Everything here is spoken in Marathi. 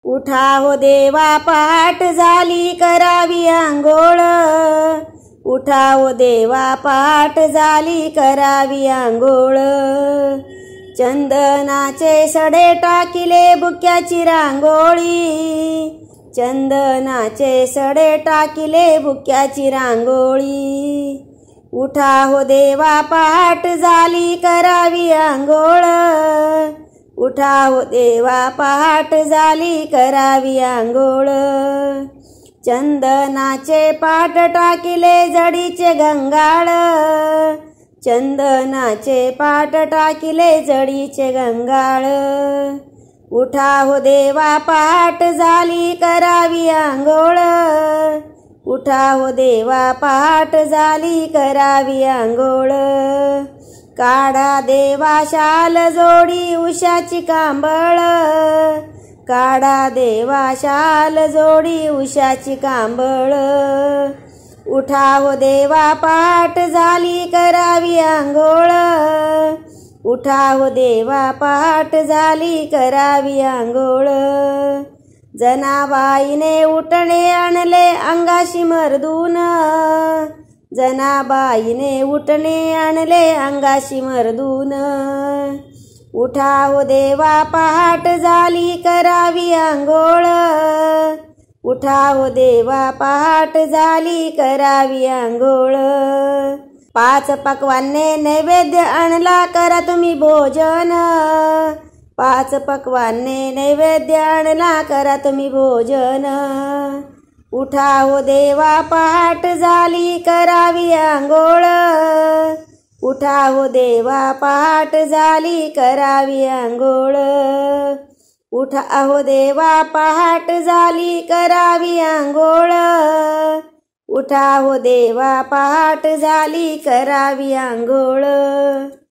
उठा हो देवा पहाट झाली करावी आंघोळ। उठा हो देवा पहाट झाली करावी आंघोळ। चंदनाचे सडे टाकिले बुक्याची रांगोळी। चंदनाचे सडे टाकिले बुक्याची रांगोळी। उठा हो देवा पहाट झाली करावी आंघोळ। उठा हो देवा पहाट झाली करावी आंघोळ। चंदनाचे पाट टाकिले जडीचे घंगाळ। चंदनाचे पाट टाकिले जडीचे घंगाळ। उठा हो देवा पहाट झाली करावी आंघोळ। उठा हो देवा पहाट झाली करावी आंघोळ। काढा देवा शाल जोडी उशाची कांबळ। काढा देवा शाल जोडी उशाची कांबळ। उठा हो देवा पहाट झाली करावी आंघोळ। उठा हो देवा पहाट झाली करावी आंघोळ। जनाबाईने उटणे आणले अंगाशी मर्दून। जनाबाईने उटणे आणले अंगाशी मर्दून। उठा हो देवा पहाट झाली करावी आंघोळ। उठा हो देवा पहाट झाली करावी आंघोळ। 5 पक्वान्ने नैवेद्य आणला करा तुम्ही भोजन। 5 पक्वान्ने नैवेद्य आणला करा तुम्ही भोजन। उठा हो देवा पहाट झाली करावी आंघोळ। उठा हो देवा पहाट झाली करावी आंघोळ। उठा हो देवा पहाट झाली करावी आंघोळ। उठा हो देवा पहाट झाली करावी आंघोळ।